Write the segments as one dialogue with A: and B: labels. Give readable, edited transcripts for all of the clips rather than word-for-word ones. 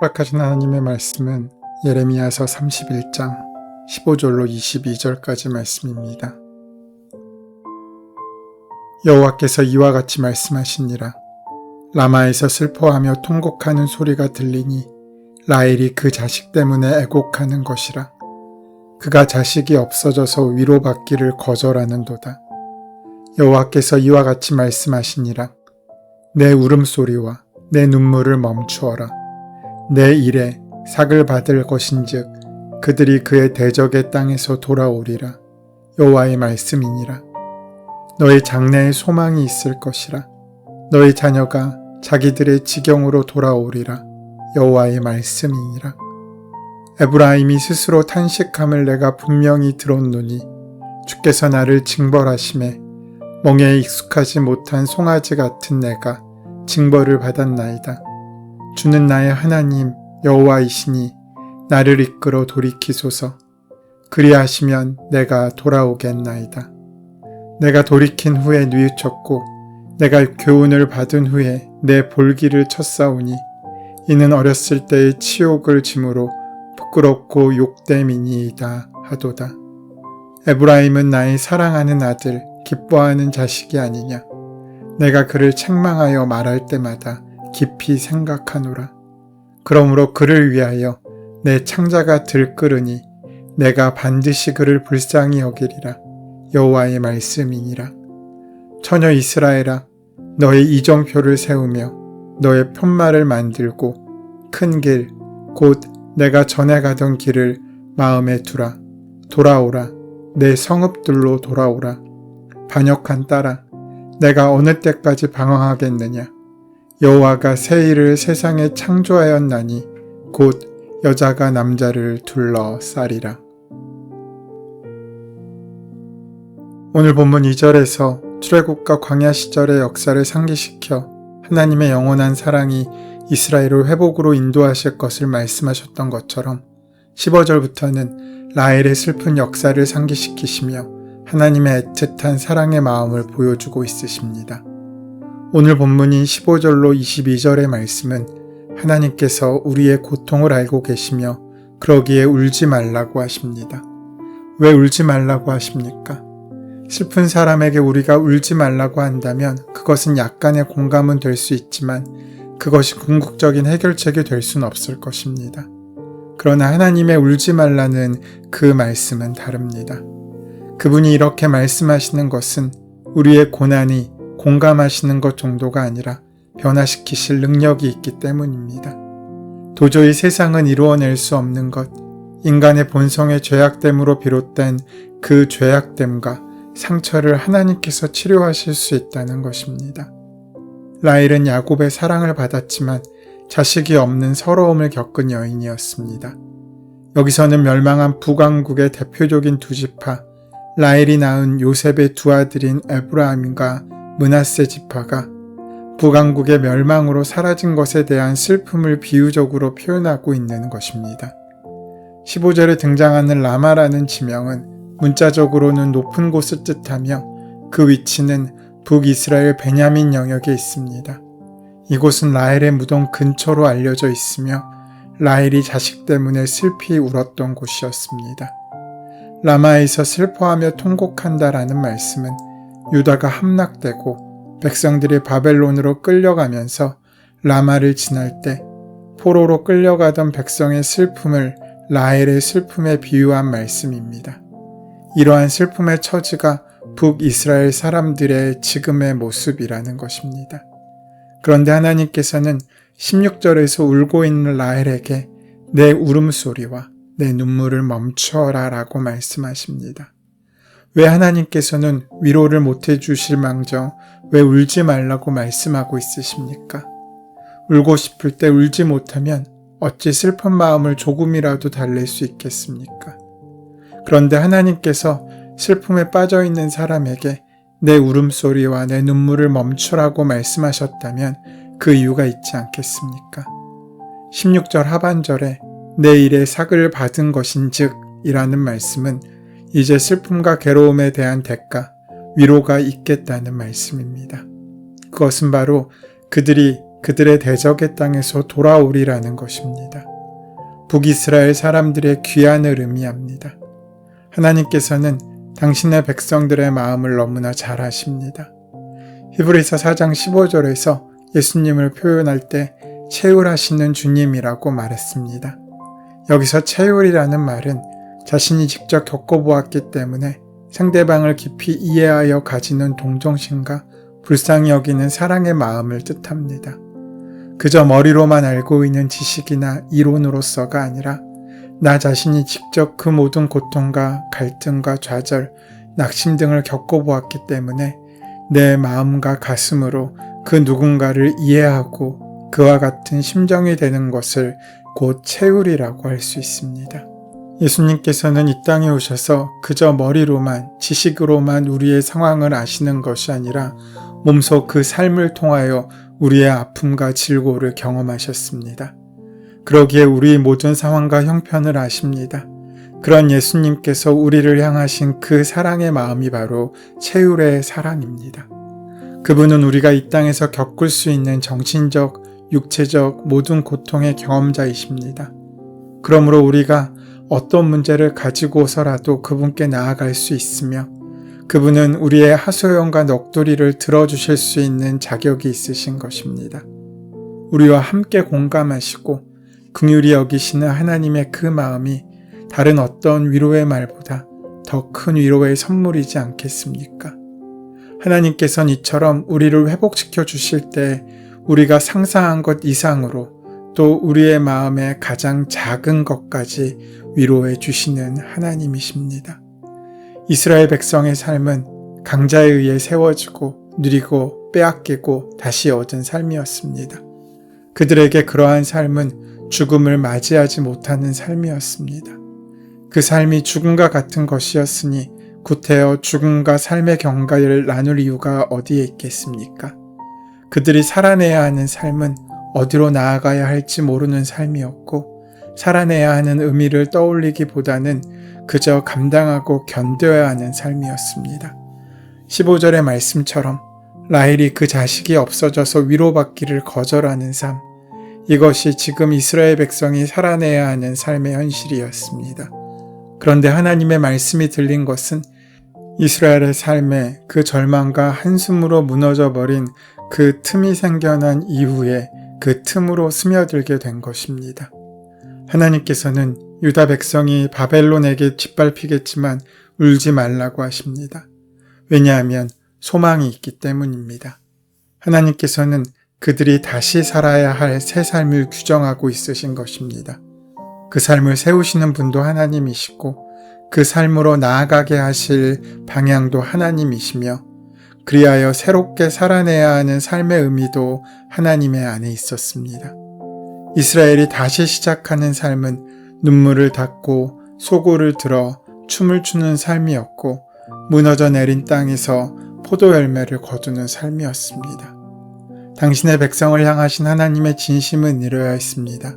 A: 허락하신 하나님의 말씀은 예레미야서 31장 15절로 22절까지 말씀입니다. 여호와께서 이와 같이 말씀하시니라. 라마에서 슬퍼하며 통곡하는 소리가 들리니 라헬이 그 자식 때문에 애곡하는 것이라. 그가 자식이 없어져서 위로받기를 거절하는도다. 여호와께서 이와 같이 말씀하시니라. 내 울음소리와 내 눈물을 멈추어라. 내 일에 삭을 받을 것인즉 그들이 그의 대적의 땅에서 돌아오리라. 여호와의 말씀이니라. 너의 장래에 소망이 있을 것이라. 너의 자녀가 자기들의 지경으로 돌아오리라. 여호와의 말씀이니라. 에브라임이 스스로 탄식함을 내가 분명히 들었노니 주께서 나를 징벌하심에 멍에에 익숙하지 못한 송아지 같은 내가 징벌을 받았나이다. 주는 나의 하나님 여호와이시니 나를 이끌어 돌이키소서. 그리하시면 내가 돌아오겠나이다. 내가 돌이킨 후에 뉘우쳤고 내가 교훈을 받은 후에 내 볼기를 쳤사오니 이는 어렸을 때의 치욕을 짐으로 부끄럽고 욕됨이니이다 하도다. 에브라임은 나의 사랑하는 아들 기뻐하는 자식이 아니냐. 내가 그를 책망하여 말할 때마다 깊이 생각하노라. 그러므로 그를 위하여 내 창자가 들끓으니 내가 반드시 그를 불쌍히 여기리라. 여호와의 말씀이니라. 처녀 이스라엘아, 너의 이정표를 세우며 너의 편말을 만들고 큰 길, 곧 내가 전에 가던 길을 마음에 두라. 돌아오라. 내 성읍들로 돌아오라. 반역한 딸아, 내가 어느 때까지 방황하겠느냐. 여호와가 새 일을 세상에 창조하였나니 곧 여자가 남자를 둘러싸리라. 오늘 본문 2절에서 출애굽과 광야 시절의 역사를 상기시켜 하나님의 영원한 사랑이 이스라엘을 회복으로 인도하실 것을 말씀하셨던 것처럼 15절부터는 라헬의 슬픈 역사를 상기시키시며 하나님의 애틋한 사랑의 마음을 보여주고 있으십니다. 오늘 본문인 15절로 22절의 말씀은 하나님께서 우리의 고통을 알고 계시며 그러기에 울지 말라고 하십니다. 왜 울지 말라고 하십니까? 슬픈 사람에게 우리가 울지 말라고 한다면 그것은 약간의 공감은 될 수 있지만 그것이 궁극적인 해결책이 될 수는 없을 것입니다. 그러나 하나님의 울지 말라는 그 말씀은 다릅니다. 그분이 이렇게 말씀하시는 것은 우리의 고난이 공감하시는 것 정도가 아니라 변화시키실 능력이 있기 때문입니다. 도저히 세상은 이루어낼 수 없는 것, 인간의 본성의 죄악됨으로 비롯된 그 죄악됨과 상처를 하나님께서 치료하실 수 있다는 것입니다. 라헬은 야곱의 사랑을 받았지만 자식이 없는 서러움을 겪은 여인이었습니다. 여기서는 멸망한 북왕국의 대표적인 두 지파, 라헬이 낳은 요셉의 두 아들인 에브라임과 므낫세 지파가 북왕국의 멸망으로 사라진 것에 대한 슬픔을 비유적으로 표현하고 있는 것입니다. 15절에 등장하는 라마라는 지명은 문자적으로는 높은 곳을 뜻하며 그 위치는 북이스라엘 베냐민 영역에 있습니다. 이곳은 라헬의 무덤 근처로 알려져 있으며 라헬이 자식 때문에 슬피 울었던 곳이었습니다. 라마에서 슬퍼하며 통곡한다라는 말씀은 유다가 함락되고 백성들이 바벨론으로 끌려가면서 라마를 지날 때 포로로 끌려가던 백성의 슬픔을 라헬의 슬픔에 비유한 말씀입니다. 이러한 슬픔의 처지가 북이스라엘 사람들의 지금의 모습이라는 것입니다. 그런데 하나님께서는 16절에서 울고 있는 라헬에게 내 울음소리와 내 눈물을 멈춰라 라고 말씀하십니다. 왜 하나님께서는 위로를 못해 주실 망정 왜 울지 말라고 말씀하고 있으십니까? 울고 싶을 때 울지 못하면 어찌 슬픈 마음을 조금이라도 달랠 수 있겠습니까? 그런데 하나님께서 슬픔에 빠져있는 사람에게 내 울음소리와 내 눈물을 멈추라고 말씀하셨다면 그 이유가 있지 않겠습니까? 16절 하반절에 내 일에 삭을 받은 것인즉 이라는 말씀은 이제 슬픔과 괴로움에 대한 대가, 위로가 있겠다는 말씀입니다. 그것은 바로 그들이 그들의 대적의 땅에서 돌아오리라는 것입니다. 북이스라엘 사람들의 귀환을 의미합니다. 하나님께서는 당신의 백성들의 마음을 너무나 잘 아십니다. 히브리서 4장 15절에서 예수님을 표현할 때 채울하시는 주님이라고 말했습니다. 여기서 채울이라는 말은 자신이 직접 겪어보았기 때문에 상대방을 깊이 이해하여 가지는 동정심과 불쌍히 여기는 사랑의 마음을 뜻합니다. 그저 머리로만 알고 있는 지식이나 이론으로서가 아니라 나 자신이 직접 그 모든 고통과 갈등과 좌절, 낙심 등을 겪어보았기 때문에 내 마음과 가슴으로 그 누군가를 이해하고 그와 같은 심정이 되는 것을 곧 채울이라고 할 수 있습니다. 예수님께서는 이 땅에 오셔서 그저 머리로만, 지식으로만 우리의 상황을 아시는 것이 아니라 몸소 그 삶을 통하여 우리의 아픔과 질고를 경험하셨습니다. 그러기에 우리의 모든 상황과 형편을 아십니다. 그런 예수님께서 우리를 향하신 그 사랑의 마음이 바로 채울의 사랑입니다. 그분은 우리가 이 땅에서 겪을 수 있는 정신적, 육체적 모든 고통의 경험자이십니다. 그러므로 우리가 어떤 문제를 가지고서라도 그분께 나아갈 수 있으며 그분은 우리의 하소연과 넋두리를 들어주실 수 있는 자격이 있으신 것입니다. 우리와 함께 공감하시고 긍휼히 여기시는 하나님의 그 마음이 다른 어떤 위로의 말보다 더 큰 위로의 선물이지 않겠습니까? 하나님께서는 이처럼 우리를 회복시켜 주실 때 우리가 상상한 것 이상으로 또 우리의 마음의 가장 작은 것까지 위로해 주시는 하나님이십니다. 이스라엘 백성의 삶은 강자에 의해 세워지고 누리고 빼앗기고 다시 얻은 삶이었습니다. 그들에게 그러한 삶은 죽음을 맞이하지 못하는 삶이었습니다. 그 삶이 죽음과 같은 것이었으니 구태여 죽음과 삶의 경과를 나눌 이유가 어디에 있겠습니까? 그들이 살아내야 하는 삶은 어디로 나아가야 할지 모르는 삶이었고 살아내야 하는 의미를 떠올리기보다는 그저 감당하고 견뎌야 하는 삶이었습니다. 15절의 말씀처럼 라헬이 그 자식이 없어져서 위로받기를 거절하는 삶, 이것이 지금 이스라엘 백성이 살아내야 하는 삶의 현실이었습니다. 그런데 하나님의 말씀이 들린 것은 이스라엘의 삶에 그 절망과 한숨으로 무너져버린 그 틈이 생겨난 이후에 그 틈으로 스며들게 된 것입니다. 하나님께서는 유다 백성이 바벨론에게 짓밟히겠지만 울지 말라고 하십니다. 왜냐하면 소망이 있기 때문입니다. 하나님께서는 그들이 다시 살아야 할 새 삶을 규정하고 있으신 것입니다. 그 삶을 세우시는 분도 하나님이시고 그 삶으로 나아가게 하실 방향도 하나님이시며 그리하여 새롭게 살아내야 하는 삶의 의미도 하나님의 안에 있었습니다. 이스라엘이 다시 시작하는 삶은 눈물을 닦고 소고를 들어 춤을 추는 삶이었고 무너져 내린 땅에서 포도 열매를 거두는 삶이었습니다. 당신의 백성을 향하신 하나님의 진심은 이러하였습니다.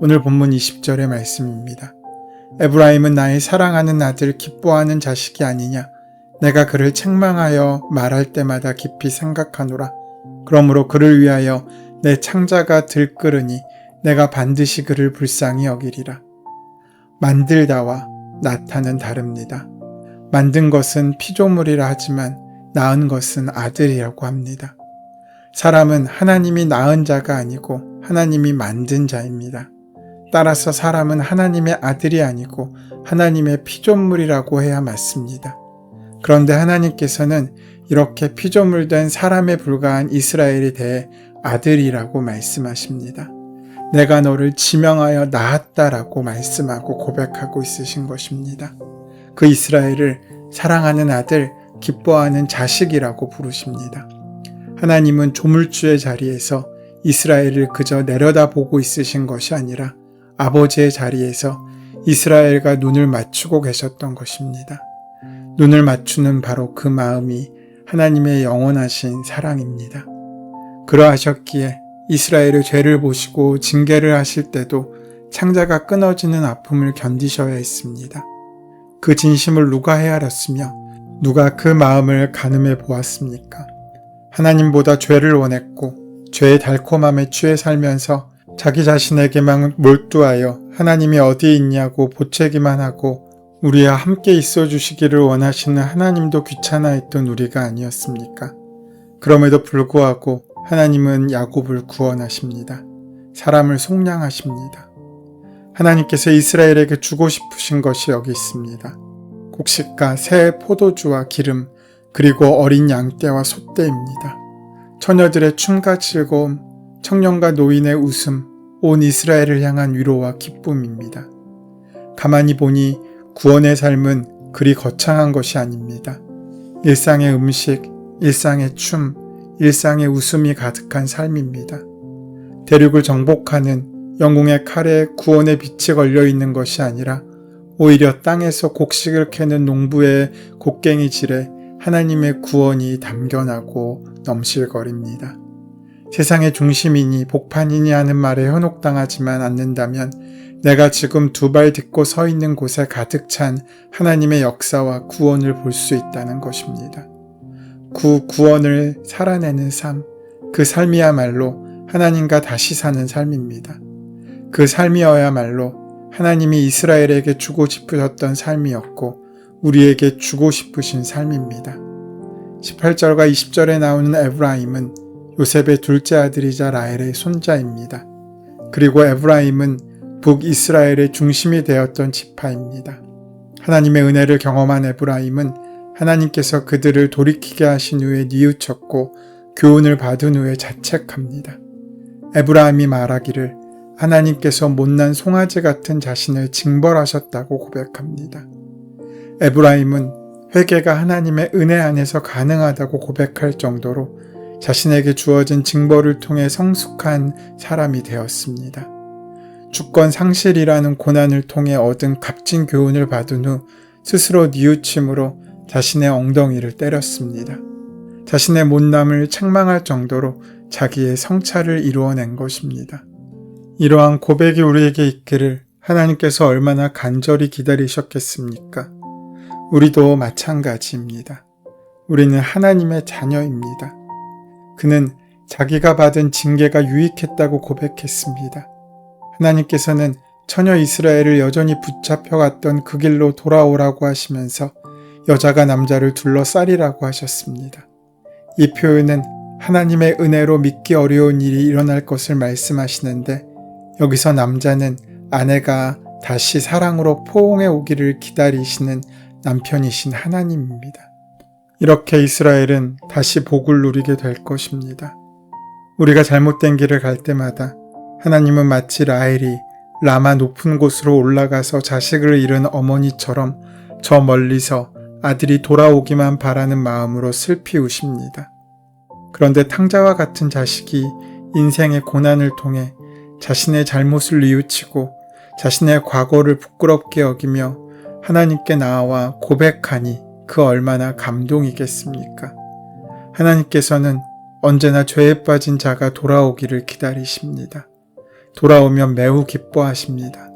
A: 오늘 본문 20절의 말씀입니다. 에브라임은 나의 사랑하는 아들 기뻐하는 자식이 아니냐. 내가 그를 책망하여 말할 때마다 깊이 생각하노라. 그러므로 그를 위하여 내 창자가 들끓으니 내가 반드시 그를 불쌍히 여기리라. 만들다와 낳다는 다릅니다. 만든 것은 피조물이라 하지만 낳은 것은 아들이라고 합니다. 사람은 하나님이 낳은 자가 아니고 하나님이 만든 자입니다. 따라서 사람은 하나님의 아들이 아니고 하나님의 피조물이라고 해야 맞습니다. 그런데 하나님께서는 이렇게 피조물된 사람에 불과한 이스라엘에 대해 아들이라고 말씀하십니다. 내가 너를 지명하여 낳았다라고 말씀하고 고백하고 있으신 것입니다. 그 이스라엘을 사랑하는 아들, 기뻐하는 자식이라고 부르십니다. 하나님은 조물주의 자리에서 이스라엘을 그저 내려다보고 있으신 것이 아니라 아버지의 자리에서 이스라엘과 눈을 맞추고 계셨던 것입니다. 눈을 맞추는 바로 그 마음이 하나님의 영원하신 사랑입니다. 그러하셨기에 이스라엘의 죄를 보시고 징계를 하실 때도 창자가 끊어지는 아픔을 견디셔야 했습니다. 그 진심을 누가 헤아렸으며 누가 그 마음을 가늠해 보았습니까? 하나님보다 죄를 원했고 죄의 달콤함에 취해 살면서 자기 자신에게만 몰두하여 하나님이 어디에 있냐고 보채기만 하고 우리와 함께 있어 주시기를 원하시는 하나님도 귀찮아했던 우리가 아니었습니까? 그럼에도 불구하고 하나님은 야곱을 구원하십니다. 사람을 속량하십니다. 하나님께서 이스라엘에게 주고 싶으신 것이 여기 있습니다. 곡식과 새 포도주와 기름, 그리고 어린 양떼와 소떼입니다. 처녀들의 춤과 즐거움, 청년과 노인의 웃음, 온 이스라엘을 향한 위로와 기쁨입니다. 가만히 보니 구원의 삶은 그리 거창한 것이 아닙니다. 일상의 음식, 일상의 춤, 일상의 웃음이 가득한 삶입니다. 대륙을 정복하는 영웅의 칼에 구원의 빛이 걸려 있는 것이 아니라 오히려 땅에서 곡식을 캐는 농부의 곡괭이질에 하나님의 구원이 담겨나고 넘실거립니다. 세상의 중심이니 복판이니 하는 말에 현혹당하지만 않는다면 내가 지금 두 발 딛고 서 있는 곳에 가득 찬 하나님의 역사와 구원을 볼 수 있다는 것입니다. 그 구원을 살아내는 삶, 그 삶이야말로 하나님과 다시 사는 삶입니다. 그 삶이어야말로 하나님이 이스라엘에게 주고 싶으셨던 삶이었고 우리에게 주고 싶으신 삶입니다. 18절과 20절에 나오는 에브라임은 요셉의 둘째 아들이자 라헬의 손자입니다. 그리고 에브라임은 북이스라엘의 중심이 되었던 지파입니다. 하나님의 은혜를 경험한 에브라임은 하나님께서 그들을 돌이키게 하신 후에 뉘우쳤고 교훈을 받은 후에 자책합니다. 에브라임이 말하기를 하나님께서 못난 송아지 같은 자신을 징벌하셨다고 고백합니다. 에브라임은 회개가 하나님의 은혜 안에서 가능하다고 고백할 정도로 자신에게 주어진 징벌을 통해 성숙한 사람이 되었습니다. 주권 상실이라는 고난을 통해 얻은 값진 교훈을 받은 후 스스로 뉘우침으로 자신의 엉덩이를 때렸습니다. 자신의 못남을 책망할 정도로 자기의 성찰을 이루어낸 것입니다. 이러한 고백이 우리에게 있기를 하나님께서 얼마나 간절히 기다리셨겠습니까? 우리도 마찬가지입니다. 우리는 하나님의 자녀입니다. 그는 자기가 받은 징계가 유익했다고 고백했습니다. 하나님께서는 처녀 이스라엘을 여전히 붙잡혀갔던 그 길로 돌아오라고 하시면서 여자가 남자를 둘러싸리라고 하셨습니다. 이 표현은 하나님의 은혜로 믿기 어려운 일이 일어날 것을 말씀하시는데 여기서 남자는 아내가 다시 사랑으로 포옹해 오기를 기다리시는 남편이신 하나님입니다. 이렇게 이스라엘은 다시 복을 누리게 될 것입니다. 우리가 잘못된 길을 갈 때마다 하나님은 마치 라헬이 라마 높은 곳으로 올라가서 자식을 잃은 어머니처럼 저 멀리서 아들이 돌아오기만 바라는 마음으로 슬피 우십니다. 그런데 탕자와 같은 자식이 인생의 고난을 통해 자신의 잘못을 뉘우치고 자신의 과거를 부끄럽게 여기며 하나님께 나아와 고백하니 그 얼마나 감동이겠습니까? 하나님께서는 언제나 죄에 빠진 자가 돌아오기를 기다리십니다. 돌아오면 매우 기뻐하십니다.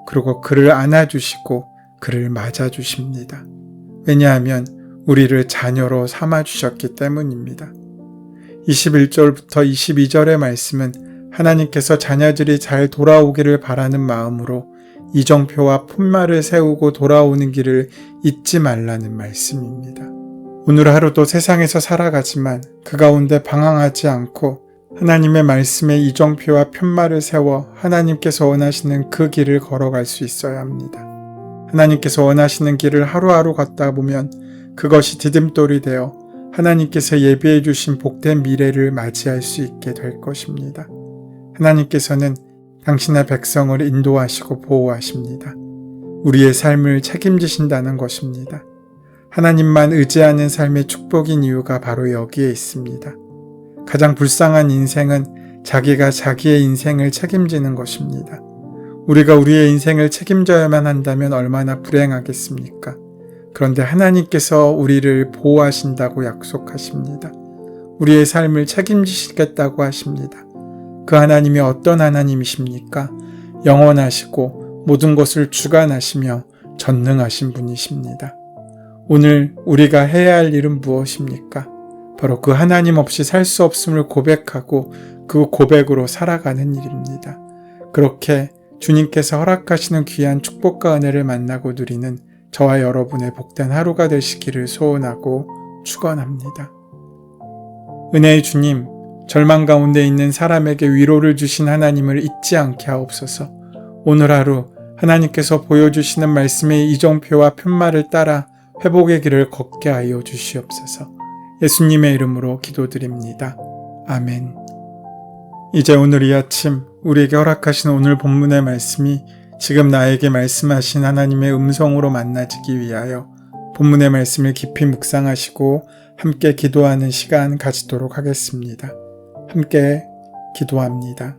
A: 그리고 그를 안아주시고 그를 맞아주십니다. 왜냐하면 우리를 자녀로 삼아주셨기 때문입니다. 21절부터 22절의 말씀은 하나님께서 자녀들이 잘 돌아오기를 바라는 마음으로 이정표와 푯말을 세우고 돌아오는 길을 잊지 말라는 말씀입니다. 오늘 하루도 세상에서 살아가지만 그 가운데 방황하지 않고 하나님의 말씀에 이정표와 푯말을 세워 하나님께서 원하시는 그 길을 걸어갈 수 있어야 합니다. 하나님께서 원하시는 길을 하루하루 걷다 보면 그것이 디딤돌이 되어 하나님께서 예비해 주신 복된 미래를 맞이할 수 있게 될 것입니다. 하나님께서는 당신의 백성을 인도하시고 보호하십니다. 우리의 삶을 책임지신다는 것입니다. 하나님만 의지하는 삶의 축복인 이유가 바로 여기에 있습니다. 가장 불쌍한 인생은 자기가 자기의 인생을 책임지는 것입니다. 우리가 우리의 인생을 책임져야만 한다면 얼마나 불행하겠습니까? 그런데 하나님께서 우리를 보호하신다고 약속하십니다. 우리의 삶을 책임지시겠다고 하십니다. 그 하나님이 어떤 하나님이십니까? 영원하시고 모든 것을 주관하시며 전능하신 분이십니다. 오늘 우리가 해야 할 일은 무엇입니까? 바로 그 하나님 없이 살 수 없음을 고백하고 그 고백으로 살아가는 일입니다. 그렇게 주님께서 허락하시는 귀한 축복과 은혜를 만나고 누리는 저와 여러분의 복된 하루가 되시기를 소원하고 축원합니다. 은혜의 주님, 절망 가운데 있는 사람에게 위로를 주신 하나님을 잊지 않게 하옵소서. 오늘 하루 하나님께서 보여주시는 말씀의 이정표와 편말을 따라 회복의 길을 걷게 하여 주시옵소서. 예수님의 이름으로 기도드립니다. 아멘. 이제 오늘 이 아침 우리에게 허락하신 오늘 본문의 말씀이 지금 나에게 말씀하신 하나님의 음성으로 만나지기 위하여 본문의 말씀을 깊이 묵상하시고 함께 기도하는 시간 가지도록 하겠습니다. 함께 기도합니다.